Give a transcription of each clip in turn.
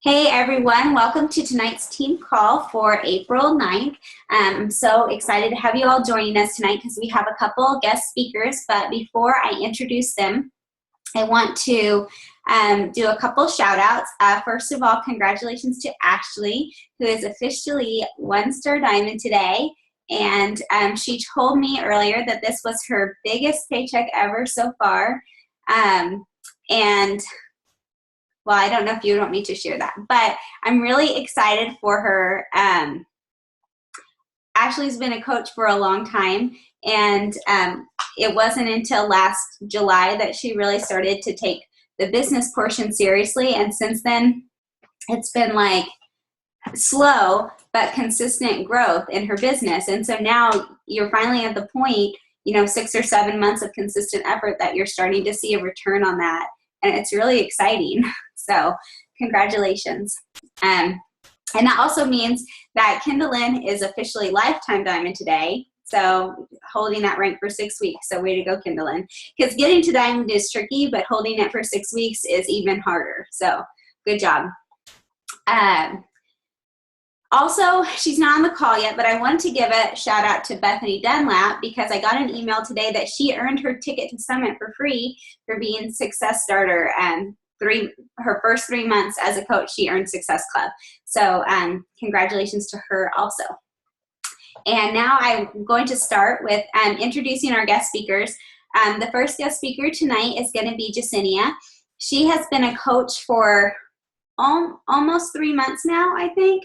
Hey everyone, welcome to tonight's team call for April 9th. I'm so excited to have you all joining us tonight because we have a couple guest speakers, but before I introduce them, I want to do a couple shout outs. First of all, congratulations to Ashley, who is officially 1-star diamond today. And she told me earlier that this was her biggest paycheck ever so far. And well, I don't know if you want me to share that, but I'm really excited for her. Ashley's been a coach for a long time, and it wasn't until last July that she really started to take the business portion seriously, and since then, it's been like slow but consistent growth in her business. And so now you're finally at the point, 6 or 7 months of consistent effort that you're starting to see a return on that, and it's really exciting. So congratulations. And that also means that Kindlin is officially lifetime diamond today. So holding that rank for 6 weeks. So way to go, Kindlin. Because getting to diamond is tricky, but holding it for 6 weeks is even harder. So good job. Also, she's not on the call yet, but I wanted to give a shout out to Bethany Dunlap because I got an email today that she earned her ticket to Summit for free for being Success Starter. And her first 3 months as a coach, she earned Success Club. So congratulations to her also. And now I'm going to start with introducing our guest speakers. The first guest speaker tonight is going to be Jacinia. She has been a coach for almost 3 months now, I think.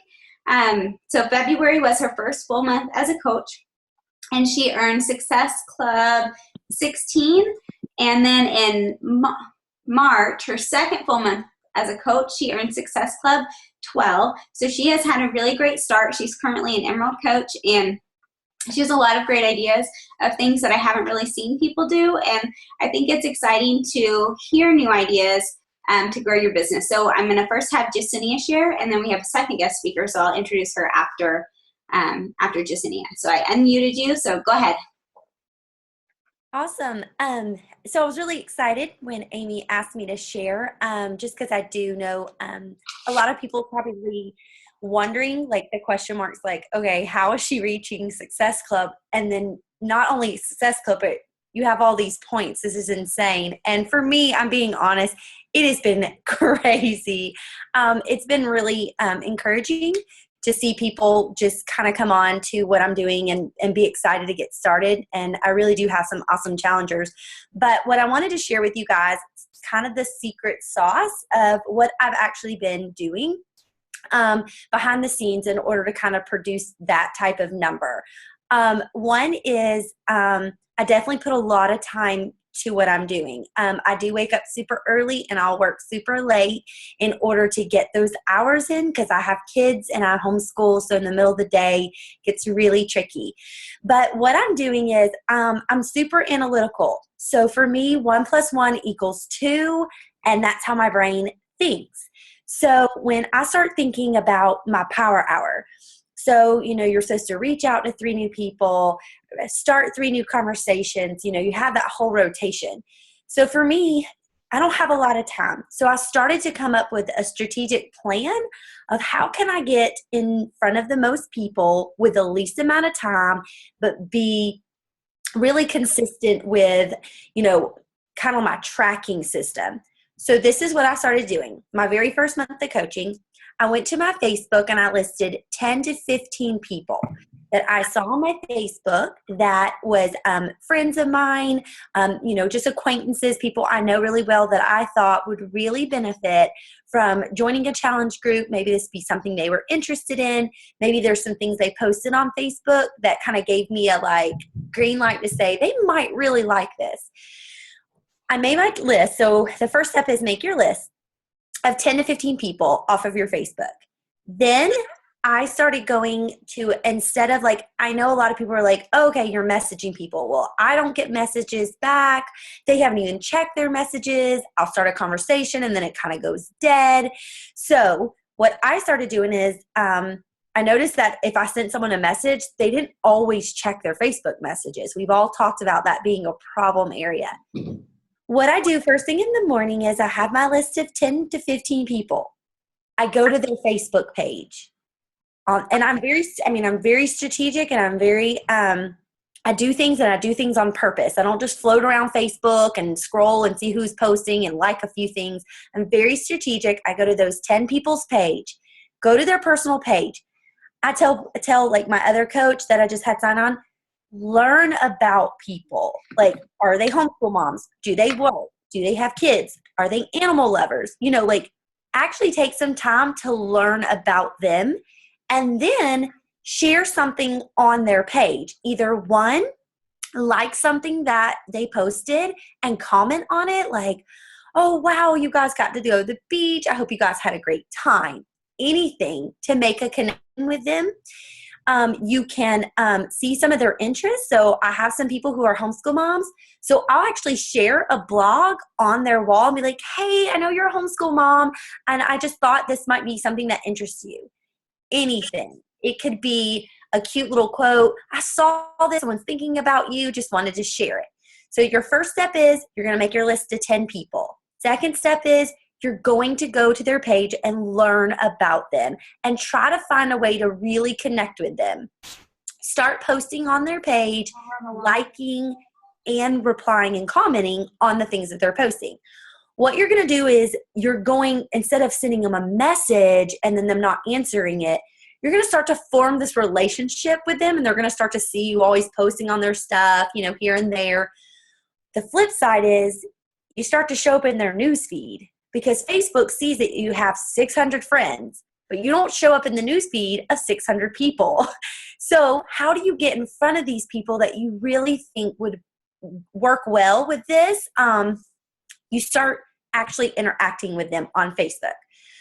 So February was her first full month as a coach, and she earned Success Club 16. And then in March, her second full month as a coach, she earned Success Club 12. So she has had a really great start. She's currently an Emerald coach, and she has a lot of great ideas of things that I haven't really seen people do. And I think it's exciting to hear new ideas to grow your business. So I'm going to first have Jacinia share, and then we have a second guest speaker. So I'll introduce her after Jacinia. So I unmuted you, so go ahead. Awesome. So I was really excited when Amy asked me to share, just because I do know a lot of people probably wondering, like the question marks, like, okay, how is she reaching Success Club? And then not only Success Club, but you have all these points. This is insane. And for me, I'm being honest, it has been crazy. It's been really encouraging to see people just kind of come on to what I'm doing and be excited to get started. And I really do have some awesome challengers. But what I wanted to share with you guys is kind of the secret sauce of what I've actually been doing behind the scenes in order to kind of produce that type of number. One is I definitely put a lot of time to what I'm doing. I do wake up super early and I'll work super late in order to get those hours in because I have kids and I homeschool. So in the middle of the day gets really tricky. But what I'm doing is I'm super analytical. So for me, 1 + 1 = 2, and that's how my brain thinks. So when I start thinking about my power hour, so, you're supposed to reach out to 3 new people, start 3 new conversations, you have that whole rotation. So for me, I don't have a lot of time. So I started to come up with a strategic plan of how can I get in front of the most people with the least amount of time, but be really consistent with, kind of my tracking system. So this is what I started doing. My very first month of coaching, I went to my Facebook and I listed 10 to 15 people that I saw on my Facebook that was friends of mine, just acquaintances, people I know really well that I thought would really benefit from joining a challenge group. Maybe this be something they were interested in. Maybe there's some things they posted on Facebook that kind of gave me a green light to say they might really like this. I made my list. So the first step is make your list of 10 to 15 people off of your Facebook. Then I started going to, instead of I know a lot of people are like, oh, okay, you're messaging people. Well, I don't get messages back. They haven't even checked their messages. I'll start a conversation and then it kind of goes dead. So what I started doing is I noticed that if I sent someone a message, they didn't always check their Facebook messages. We've all talked about that being a problem area. What I do first thing in the morning is I have my list of 10 to 15 people. I go to their Facebook page. And I'm very strategic, and I do things, and I do things on purpose. I don't just float around Facebook and scroll and see who's posting and like a few things. I'm very strategic. I go to those 10 people's page, go to their personal page. I tell like my other coach that I just had sign on, learn about people. Like, are they homeschool moms? Do they work? Do they have kids? Are they animal lovers? Like, actually take some time to learn about them, and then share something on their page. Either one, like something that they posted and comment on it, like, oh, wow, you guys got to go to the beach. I hope you guys had a great time. Anything to make a connection with them. You can see some of their interests. So I have some people who are homeschool moms. So I'll actually share a blog on their wall and be like, hey, I know you're a homeschool mom, and I just thought this might be something that interests you. Anything. It could be a cute little quote. I saw this, someone's thinking about you, just wanted to share it. So your first step is you're going to make your list of 10 people. Second step is you're going to go to their page and learn about them and try to find a way to really connect with them. Start posting on their page, liking and replying and commenting on the things that they're posting. What you're going to do is instead of sending them a message and then them not answering it, you're going to start to form this relationship with them, and they're going to start to see you always posting on their stuff, here and there. The flip side is you start to show up in their news feed, because Facebook sees that you have 600 friends, but you don't show up in the news feed of 600 people. So how do you get in front of these people that you really think would work well with this? You start actually interacting with them on Facebook.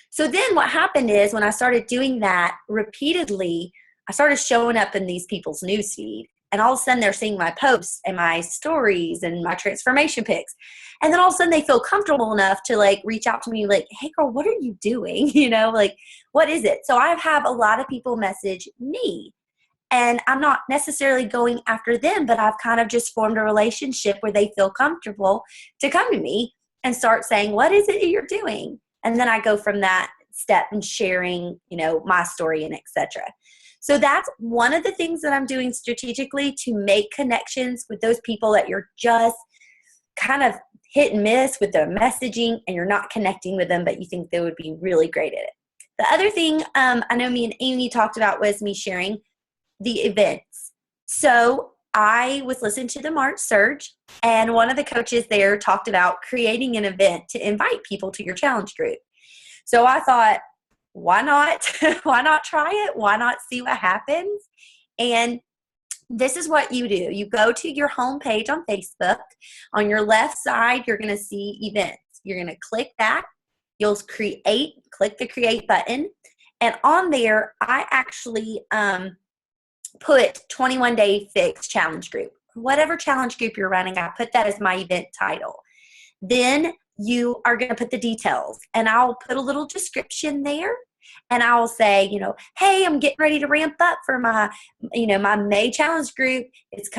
So then what happened is, when I started doing that repeatedly, I started showing up in these people's newsfeed, and all of a sudden they're seeing my posts and my stories and my transformation pics. And then all of a sudden they feel comfortable enough to like reach out to me like, hey girl, what are you doing? Like, what is it? So I have a lot of people message me, and I'm not necessarily going after them, but I've kind of just formed a relationship where they feel comfortable to come to me and start saying, what is it you're doing? And then I go from that step and sharing, my story and etc. So that's one of the things that I'm doing strategically to make connections with those people that you're just kind of hit and miss with their messaging, and you're not connecting with them, but you think they would be really great at it. The other thing I know me and Amy talked about was me sharing the events. So I was listening to the March Surge, and one of the coaches there talked about creating an event to invite people to your challenge group. So I thought, why not? Why not try it? Why not see what happens? And this is what you do. You go to your home page on Facebook. On your left side, you're going to see events. You're going to click that. You'll click the create button. And on there, I actually put 21 Day Fix Challenge Group. Whatever challenge group you're running, I put that as my event title. Then you are going to put the details, and I'll put a little description there, and I'll say, hey, I'm getting ready to ramp up for my, my May challenge group. It's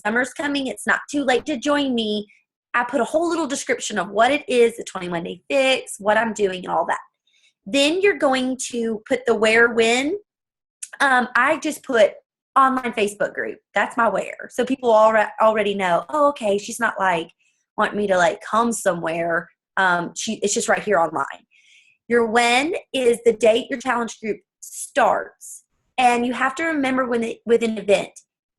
summer's coming. It's not too late to join me. I put a whole little description of what it is, the 21 Day Fix, what I'm doing, and all that. Then you're going to put the where, when. I just put online Facebook group. That's my where. So people already know, oh, okay, she's not like wanting me to like come somewhere. It's just right here online. Your when is the date your challenge group starts. And you have to remember with an event,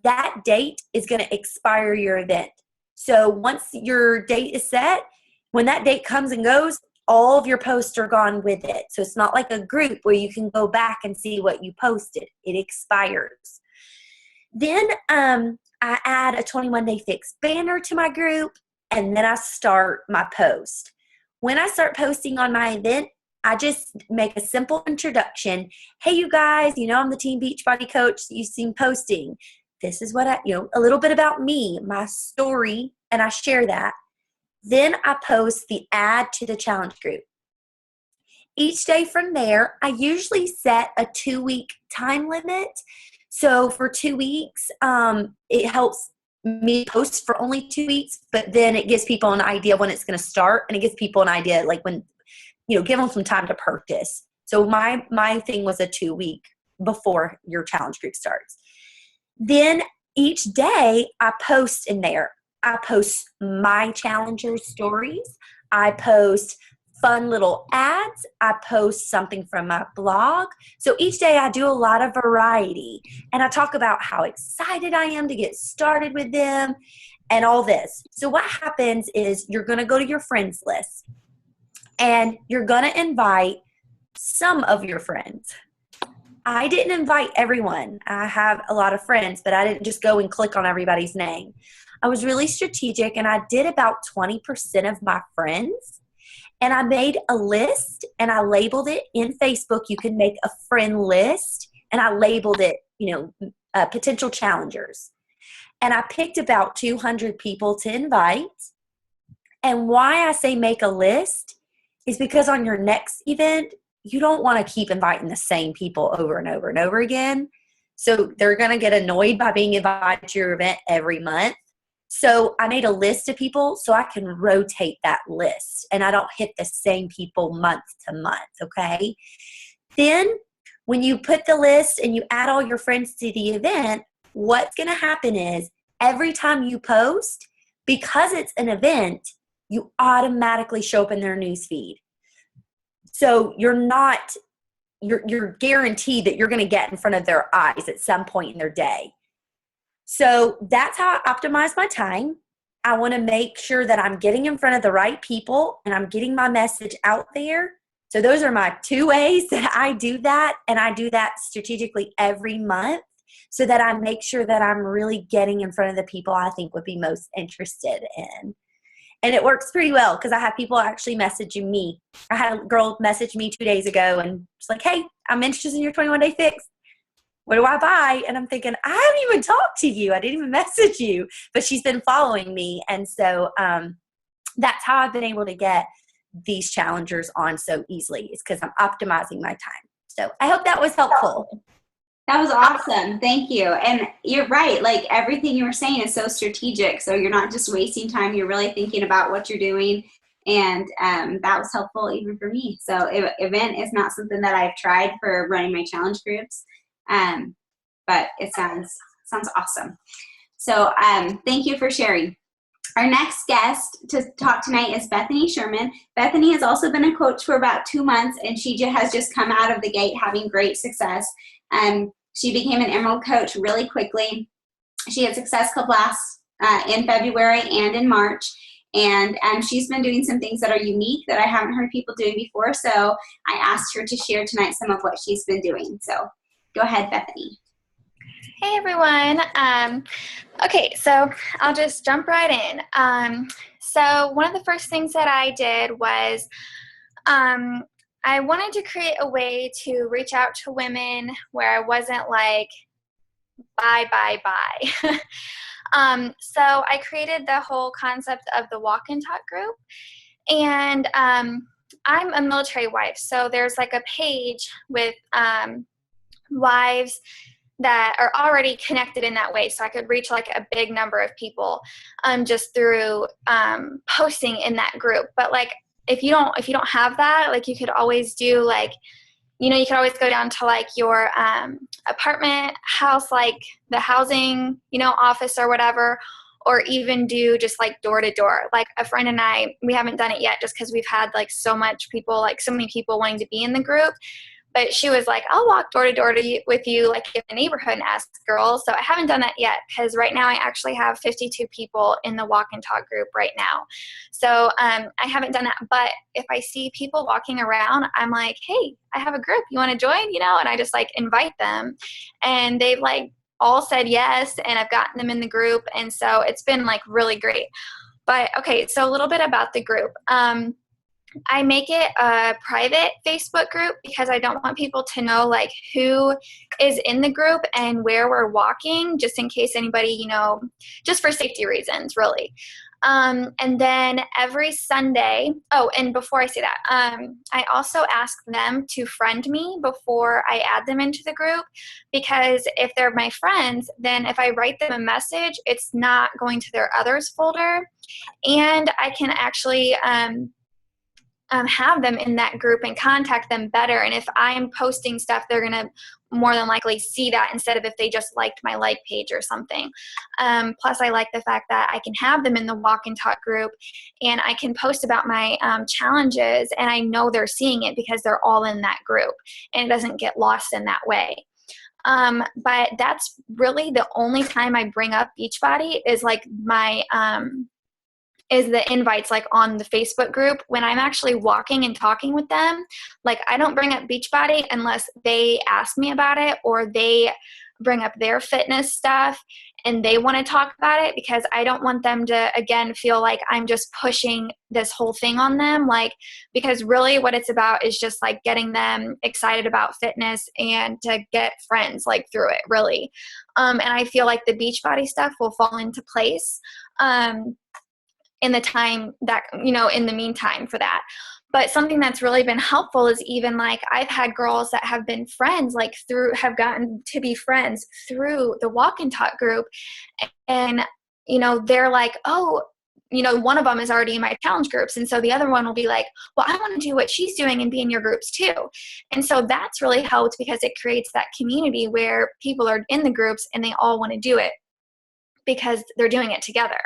that date is going to expire your event. So once your date is set, when that date comes and goes, all of your posts are gone with it. So it's not like a group where you can go back and see what you posted. It expires. Then I add a 21 Day Fix banner to my group, and then I start my post. When I start posting on my event, I just make a simple introduction. Hey, you guys, I'm the Teen Beachbody coach that you've seen posting. This is what a little bit about me, my story, and I share that. Then I post the add to the challenge group. Each day from there, I usually set a 2-week time limit. So for 2 weeks, it helps me post for only 2 weeks, but then it gives people an idea when it's going to start, and it gives people an idea like when, give them some time to purchase. So my thing was a 2-week before your challenge group starts. Then each day I post in there. I post my challengers stories. I post fun little ads. I post something from my blog. So each day I do a lot of variety, and I talk about how excited I am to get started with them and all this. So what happens is you're going to go to your friends list, and you're going to invite some of your friends. I didn't invite everyone. I have a lot of friends, but I didn't just go and click on everybody's name. I was really strategic, and I did about 20% of my friends. And I made a list, and I labeled it in Facebook. You can make a friend list, and I labeled it, potential challengers. And I picked about 200 people to invite. And why I say make a list is because on your next event, you don't want to keep inviting the same people over and over and over again. So they're going to get annoyed by being invited to your event every month. So I made a list of people so I can rotate that list, and I don't hit the same people month to month, okay? Then when you put the list and you add all your friends to the event, what's going to happen is every time you post, because it's an event, you automatically show up in their newsfeed. So you're guaranteed that you're going to get in front of their eyes at some point in their day. So that's how I optimize my time. I want to make sure that I'm getting in front of the right people and I'm getting my message out there. So those are my 2 ways that I do that. And I do that strategically every month so that I make sure that I'm really getting in front of the people I think would be most interested in. And it works pretty well because I have people actually messaging me. I had a girl message me 2 days ago and she's like, hey, I'm interested in your 21-day fix. What do I buy? And I'm thinking, I haven't even talked to you. I didn't even message you. But she's been following me. And so that's how I've been able to get these challengers on so easily, is because I'm optimizing my time. So I hope that was helpful. That was awesome. Thank you. And you're right. Like everything you were saying is so strategic. So you're not just wasting time. You're really thinking about what you're doing. And that was helpful even for me. So event is not something that I've tried for running my challenge groups. But it sounds awesome. So thank you for sharing. Our next guest to talk tonight is Bethany Sherman. Bethany has also been a coach for about 2 months, and she has just come out of the gate having great success. She became an Emerald coach really quickly. She had Success Club in February and in March. And she's been doing some things that are unique that I haven't heard people doing before. So I asked her to share tonight some of what she's been doing. So go ahead, Bethany. Hey everyone. Okay, so I'll just jump right in. So one of the first things that I did was I wanted to create a way to reach out to women where I wasn't like, bye, bye, bye. So I created the whole concept of the walk and talk group. And I'm a military wife, so there's like a page with wives that are already connected in that way, so I could reach like a big number of people just through posting in that group. But like if you don't have that, like you could always do like, you could always go down to like your apartment house, like the housing office or whatever, or even do just like door to door. Like a friend and I, we haven't done it yet just because we've had like so many people wanting to be in the group. But she was like, I'll walk door to door with you, like in the neighborhood and ask girls. So I haven't done that yet because right now I actually have 52 people in the walk and talk group right now. So I haven't done that. But if I see people walking around, I'm like, hey, I have a group. You want to join? And I just like invite them. And they've like all said yes. And I've gotten them in the group. And so it's been like really great. But okay, so a little bit about the group. I make it a private Facebook group because I don't want people to know like who is in the group and where we're walking, just in case anybody, just for safety reasons, really. And then every Sunday, and before I say that, I also ask them to friend me before I add them into the group, because if they're my friends, then if I write them a message, it's not going to their others folder. And I can actually, have them in that group and contact them better. And if I'm posting stuff, they're going to more than likely see that instead of if they just liked my like page or something. Plus, I like the fact that I can have them in the walk and talk group, and I can post about my challenges, and I know they're seeing it because they're all in that group, and it doesn't get lost in that way. But that's really the only time I bring up Beachbody is like my is the invites like on the Facebook group. When I'm actually walking and talking with them, like I don't bring up Beachbody unless they ask me about it or they bring up their fitness stuff and they want to talk about it, because I don't want them to, again, feel like I'm just pushing this whole thing on them. Like, because really what it's about is just like getting them excited about fitness and to get friends like through it, really. And I feel like the Beachbody stuff will fall into place. In the time that, in the meantime for that. But something that's really been helpful is even like I've had girls that have been friends, like have gotten to be friends through the walk and talk group. And, they're like, oh, one of them is already in my challenge groups. And so the other one will be like, well, I want to do what she's doing and be in your groups too. And so that's really helped because it creates that community where people are in the groups and they all want to do it because they're doing it together.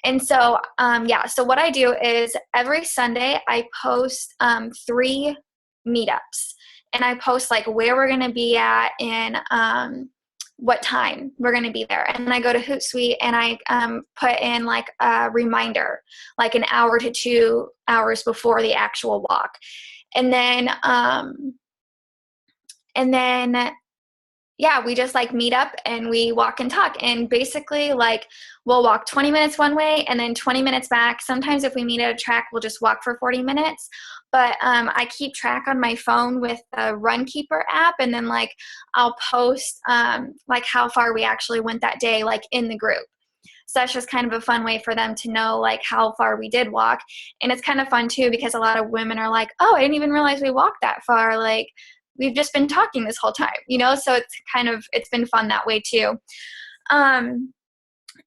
And so, so what I do is every Sunday I post 3 meetups, and I post like where we're going to be at and what time we're going to be there. And then I go to Hootsuite and I put in like a reminder, like an hour to 2 hours before the actual walk. And then yeah, we just like meet up and we walk and talk, and basically like we'll walk 20 minutes one way and then 20 minutes back. Sometimes if we meet at a track, we'll just walk for 40 minutes. But I keep track on my phone with the Runkeeper app, and then like I'll post like how far we actually went that day, like in the group. So that's just kind of a fun way for them to know like how far we did walk. And it's kind of fun too, because a lot of women are like, oh, I didn't even realize we walked that far. Like, we've just been talking this whole time, so it's been fun that way too. And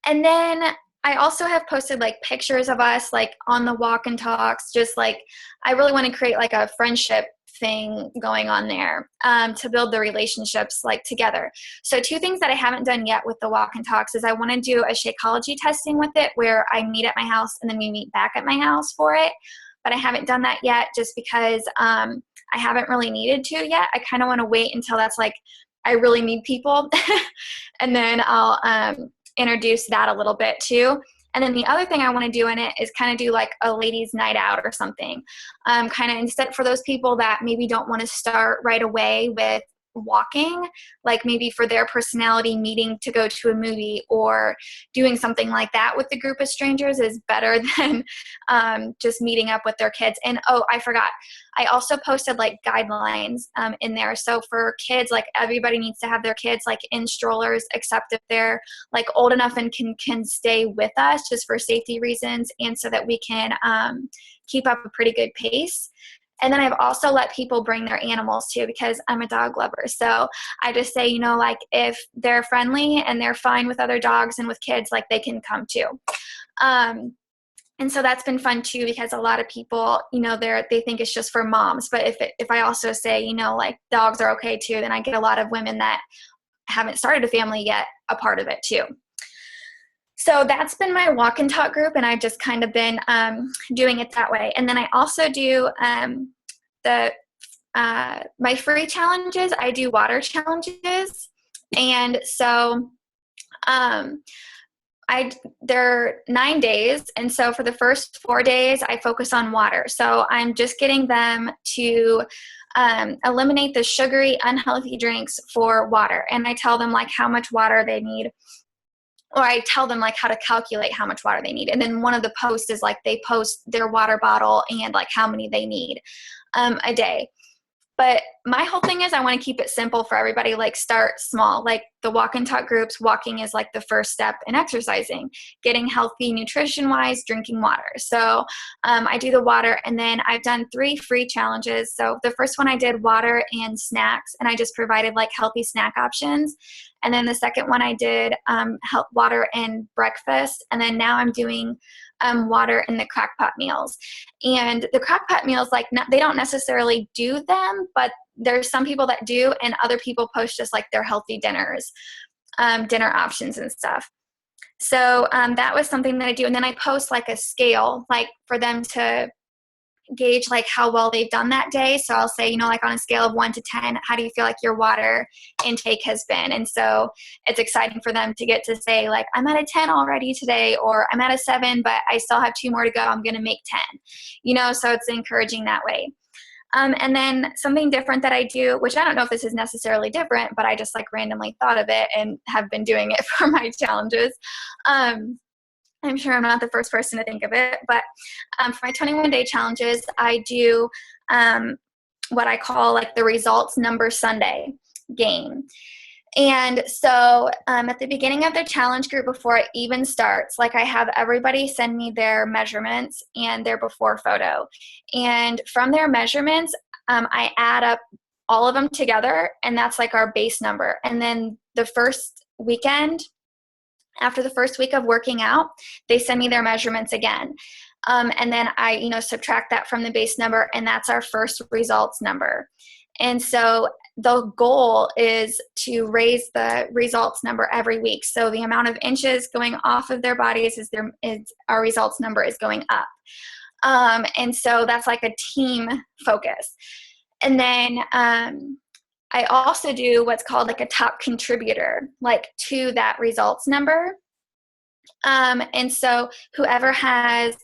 then I also have posted like pictures of us like on the walk and talks, just like I really want to create like a friendship thing going on there to build the relationships like together. So 2 things that I haven't done yet with the walk and talks is I want to do a Shakeology testing with it, where I meet at my house and then we meet back at my house for it. But I haven't done that yet just because I haven't really needed to yet. I kind of want to wait until that's like I really need people. And then I'll introduce that a little bit too. And then the other thing I want to do in it is kind of do like a ladies' night out or something. Kind of instead for those people that maybe don't want to start right away with walking, like maybe for their personality, meeting to go to a movie or doing something like that with the group of strangers is better than just meeting up with their kids. And oh, I forgot, I also posted like guidelines in there. So for kids, like everybody needs to have their kids like in strollers, except if they're like old enough and can stay with us just for safety reasons, and so that we can keep up a pretty good pace. And then I've also let people bring their animals too, because I'm a dog lover. So I just say, like if they're friendly and they're fine with other dogs and with kids, like they can come too. And so that's been fun too, because a lot of people, they think it's just for moms. But if I also say, like dogs are okay too, then I get a lot of women that haven't started a family yet a part of it too. So that's been my walk and talk group, and I've just kind of been doing it that way. And then I also do my free challenges. I do water challenges, and so they're 9 days, and so for the first 4 days, I focus on water. So I'm just getting them to eliminate the sugary, unhealthy drinks for water, and I tell them like how much water they need. Or I tell them like how to calculate how much water they need. And then one of the posts is like they post their water bottle and like how many they need a day. But my whole thing is I want to keep it simple for everybody, like start small. Like the walk and talk groups, walking is like the first step in exercising, getting healthy nutrition-wise, drinking water. So I do the water, and then I've done 3 free challenges. So the first one I did water and snacks, and I just provided like healthy snack options. And then the second one I did water and breakfast. And then now I'm doing water in the crockpot meals. And the crockpot meals, like, they don't necessarily do them, but there's some people that do, and other people post just like their healthy dinners, dinner options and stuff. So that was something that I do. And then I post like a scale, like for them to gauge like how well they've done that day. So I'll say, like on a scale of 1 to 10, how do you feel like your water intake has been? And so it's exciting for them to get to say like, I'm at a 10 already today, or I'm at a 7, but I still have 2 more to go. I'm going to make 10, so it's encouraging that way. And then something different that I do, which I don't know if this is necessarily different, but I just like randomly thought of it and have been doing it for my challenges. I'm sure I'm not the first person to think of it, but for my 21-day challenges, I do what I call like the results number Sunday game. And so at the beginning of the challenge group, before it even starts, like I have everybody send me their measurements and their before photo. And from their measurements, I add up all of them together, and that's like our base number. And then the first weekend, after the first week of working out, they send me their measurements again. And then I, subtract that from the base number, and that's our first results number. And so the goal is to raise the results number every week. So the amount of inches going off of their bodies is our results number is going up. And so that's like a team focus. And then I also do what's called like a top contributor, like to that results number. And so whoever has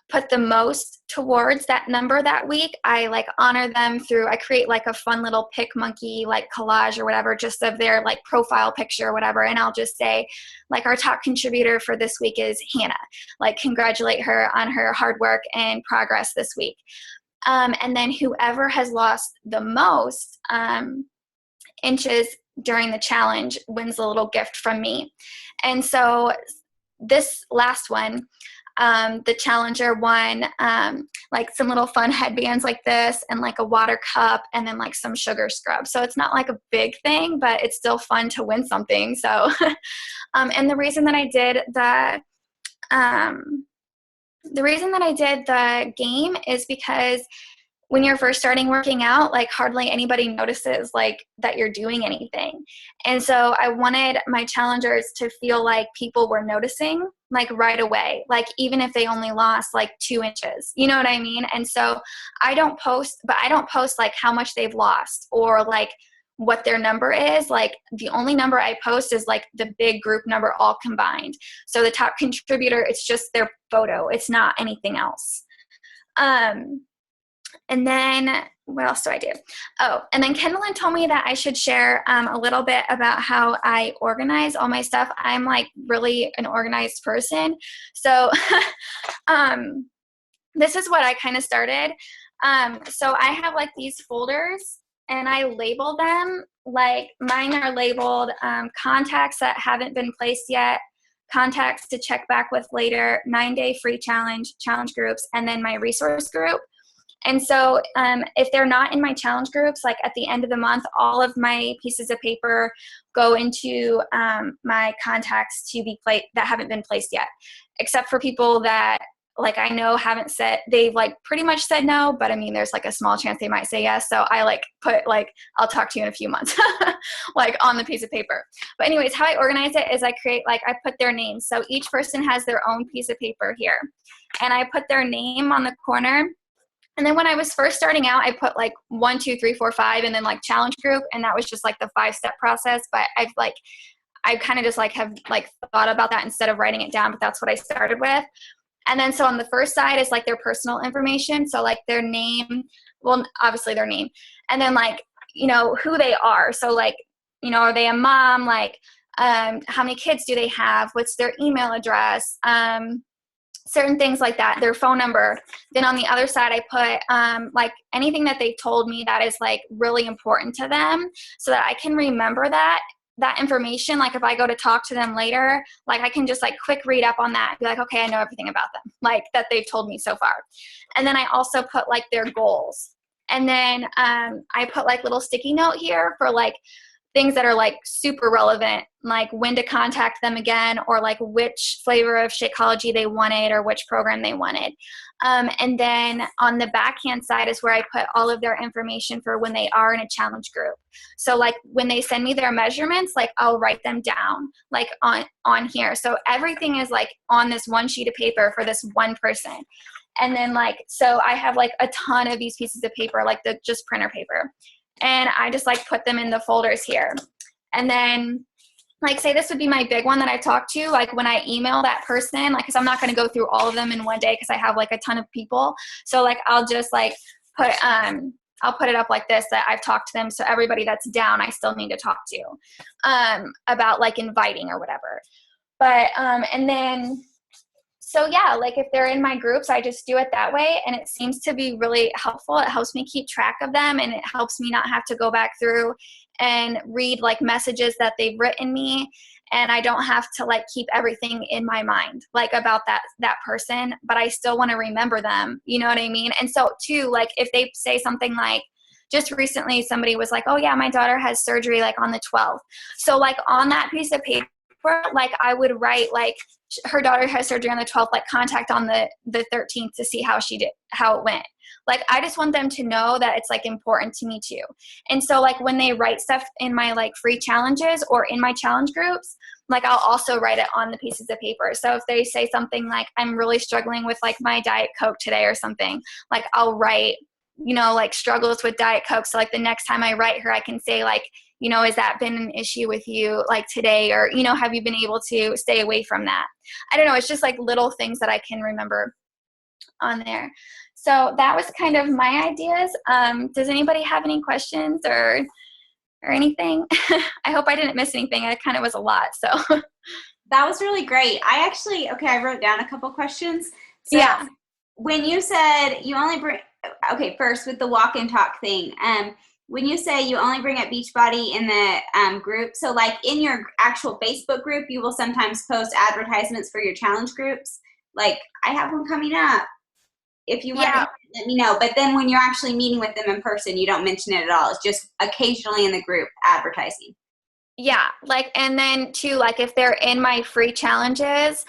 put the most towards that number that week, I like honor them I create like a fun little pick monkey, like collage or whatever, just of their like profile picture or whatever. And I'll just say like, our top contributor for this week is Hannah, like congratulate her on her hard work and progress this week. And then whoever has lost the most inches during the challenge wins a little gift from me. And so this last one, the challenger won like some little fun headbands like this, and like a water cup, and then like some sugar scrub. So it's not like a big thing, but it's still fun to win something. So and the reason that I did the game is because when you're first starting working out, like hardly anybody notices like that you're doing anything. And so I wanted my challengers to feel like people were noticing like right away, like even if they only lost like 2 inches, you know what I mean? And so I don't post like how much they've lost or like what their number is. Like the only number I post is like the big group number all combined. So the top contributor, it's just their photo. It's not anything else. And then what else do I do? Oh, and then Kendallin told me that I should share a little bit about how I organize all my stuff. I'm like really an organized person. So this is what I kind of started. So I have like these folders, and I label them. Like mine are labeled contacts that haven't been placed yet, contacts to check back with later, 9-day free challenge groups, and then my resource group. And so if they're not in my challenge groups, like at the end of the month, all of my pieces of paper go into my contacts to be that haven't been placed yet, except for people that like I know they've like pretty much said no, but I mean, there's like a small chance they might say yes. So I like put like, I'll talk to you in a few months, like on the piece of paper. But anyways, how I organize it is I put their names. So each person has their own piece of paper here, and I put their name on the corner. And then when I was first starting out, I put like 1, 2, 3, 4, 5, and then like challenge group. And that was just like the 5-step process. But I kind of just like have like thought about that instead of writing it down, but that's what I started with. And then so on the first side is like their personal information. So like their name, well, obviously their name. And then like, who they are. So like, are they a mom? Like, how many kids do they have? What's their email address? Certain things like that, their phone number. Then on the other side, I put like anything that they told me that is like really important to them, so that I can remember that information. Like if I go to talk to them later, like I can just like quick read up on that and be like, okay, I know everything about them, like that they've told me so far. And then I also put like their goals. And then I put like little sticky note here for like things that are like super relevant, like when to contact them again, or like which flavor of Shakeology they wanted or which program they wanted. And then on the backhand side is where I put all of their information for when they are in a challenge group. So like when they send me their measurements, like I'll write them down like on here. So everything is like on this one sheet of paper for this one person. And then like, so I have like a ton of these pieces of paper, like the just printer paper. And I just like put them in the folders here. And then like say this would be my big one that I talk to, like when I email that person, like, cause I'm not going to go through all of them in one day cause I have like a ton of people. So like, I'll just like I'll put it up like this, that I've talked to them. So everybody that's down, I still need to talk to, about like inviting or whatever. But, and then, so yeah, like if they're in my groups, I just do it that way. And it seems to be really helpful. It helps me keep track of them, and it helps me not have to go back through and read like messages that they've written me. And I don't have to like keep everything in my mind, like about that person, but I still want to remember them. You know what I mean? And so too, like if they say something like, just recently somebody was like, oh yeah, my daughter has surgery like on the 12th. So like on that piece of paper, like I would write like her daughter has surgery on the 12th, like contact on the 13th to see how it went. Like I just want them to know that it's like important to me too. And so like when they write stuff in my like free challenges or in my challenge groups, like I'll also write it on the pieces of paper. So if they say something like I'm really struggling with like my Diet Coke today or something, like I'll write, you know, like struggles with Diet Coke. So like the next time I write her, I can say like, you know, has that been an issue with you like today? Or, you know, have you been able to stay away from that? I don't know. It's just like little things that I can remember on there. So that was kind of my ideas. Does anybody have any questions or anything? I hope I didn't miss anything. It kind of was a lot. So That was really great. I wrote down a couple questions. So yeah. when you said you only bring, okay, first with the walk and talk thing, when you say you only bring up Beachbody in the group, so like in your actual Facebook group, you will sometimes post advertisements for your challenge groups. Like I have one coming up. If you want to let me know. But then when you're actually meeting with them in person, you don't mention it at all. It's just occasionally in the group advertising. Yeah. Like, and then too, like if they're in my free challenges,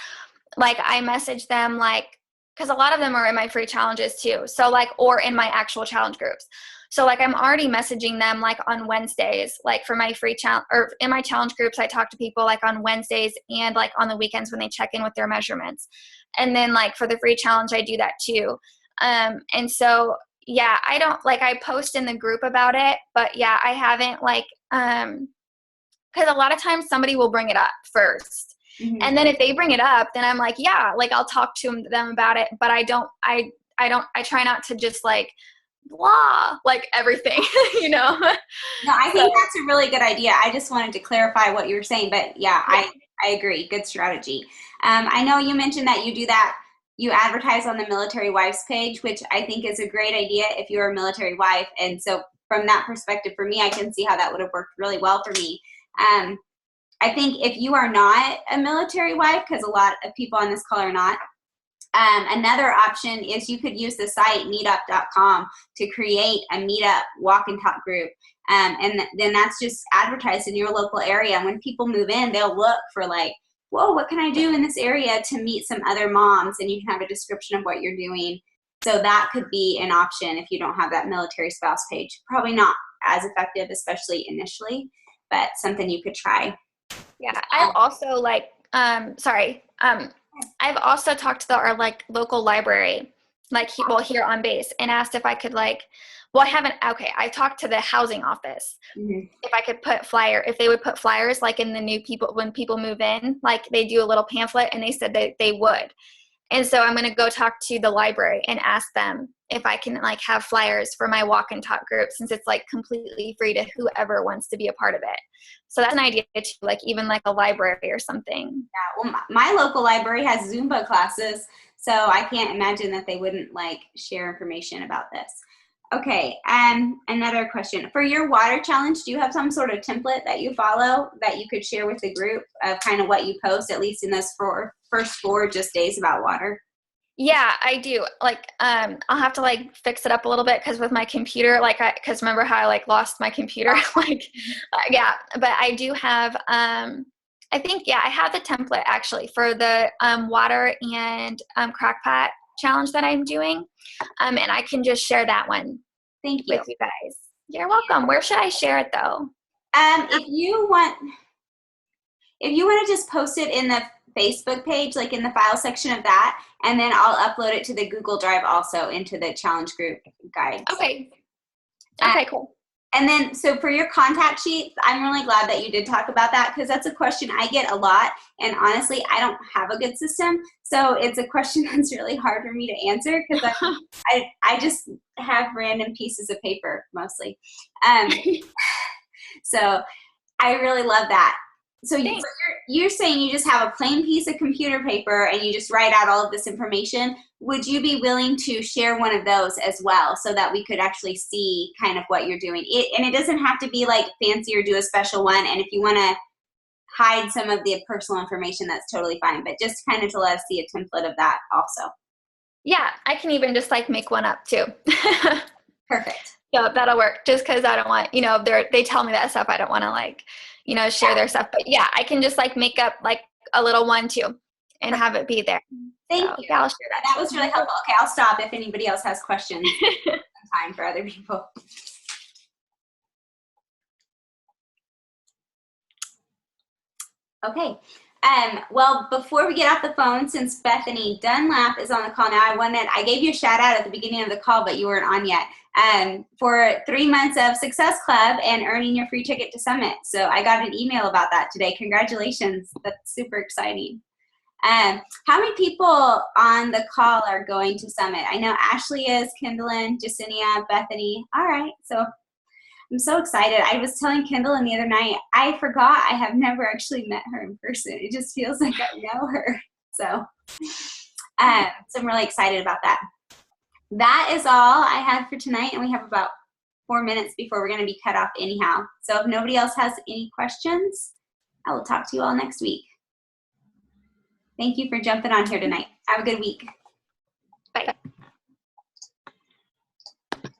like I message them like, because a lot of them are in my free challenges too. So like, or in my actual challenge groups. So like I'm already messaging them like on Wednesdays, like for my free challenge, or in my challenge groups, I talk to people like on Wednesdays and like on the weekends when they check in with their measurements. And then like for the free challenge, I do that too. And so, yeah, I don't like, I post in the group about it, but yeah, I haven't like, because a lot of times somebody will bring it up first. Mm-hmm. And then if they bring it up, then I'm like, yeah, like I'll talk to them about it, but I try not to just like blah, like everything, you know? No, I think that's a really good idea. I just wanted to clarify what you were saying, but yeah. I agree. Good strategy. I know you mentioned that you do that. You advertise on the Military Wives page, which I think is a great idea if you're a military wife. And so from that perspective, for me, I can see how that would have worked really well for me. I think if you are not a military wife, because a lot of people on this call are not, another option is you could use the site meetup.com to create a meetup walk and talk group. And then that's just advertised in your local area. And when people move in, they'll look for like, whoa, what can I do in this area to meet some other moms? And you can have a description of what you're doing. So that could be an option if you don't have that military spouse page. Probably not as effective, especially initially, but something you could try. Yeah, I've also like, I've also talked to our like local library, like here on base, and asked if I could like, well, I talked to the housing office. Mm-hmm. If they would put flyers like in the new people, when people move in, like they do a little pamphlet, and they said that they would. And so I'm going to go talk to the library and ask them if I can like have flyers for my walk and talk group, since it's like completely free to whoever wants to be a part of it. So that's an idea too, like even like a library or something. Yeah, well, my local library has Zumba classes, so I can't imagine that they wouldn't like share information about this. Okay, another question. For your water challenge, do you have some sort of template that you follow that you could share with the group of kind of what you post, at least in those first 4 just days about water? Yeah, I do. Like, I'll have to like fix it up a little bit because with my computer, like, because remember how I like lost my computer, like, yeah. But I do have, I think, yeah, I have the template actually for the water and crock pot challenge that I'm doing, and I can just share that one Thank you. with you guys. You're welcome. Where should I share it though? If you want to just post it in the Facebook page, like in the file section of that, and then I'll upload it to the Google Drive also into the challenge group guides. Okay. Okay, cool. And then, so for your contact sheets, I'm really glad that you did talk about that because that's a question I get a lot. And honestly, I don't have a good system. So it's a question that's really hard for me to answer because I just have random pieces of paper mostly. So I really love that. So you're saying you just have a plain piece of computer paper and you just write out all of this information. Would you be willing to share one of those as well so that we could actually see kind of what you're doing? And it doesn't have to be like fancy or do a special one. And if you want to hide some of the personal information, that's totally fine. But just kind of to let us see a template of that also. Yeah, I can even just like make one up too. Perfect. So that'll work just because I don't want, they tell me that stuff. I don't want to like, share their stuff. But yeah, I can just like make up like a little one too and have it be there. Thank you. Yeah, I'll share that. That was really helpful. Okay, I'll stop if anybody else has questions. Time for other people. Okay. Well, before we get off the phone, since Bethany Dunlap is on the call now, I gave you a shout out at the beginning of the call, but you weren't on yet, for 3 months of Success Club and earning your free ticket to Summit. So I got an email about that today. Congratulations. That's super exciting. How many people on the call are going to Summit? I know Ashley is, Kindlin, Jacinia, Bethany. All right. So I'm so excited. I was telling Kindlin the other night, I forgot I have never actually met her in person. It just feels like I know her. So I'm really excited about that. That is all I had for tonight, and we have about 4 minutes before we're going to be cut off anyhow. So if nobody else has any questions, I will talk to you all next week. Thank you for jumping on here tonight. Have a good week.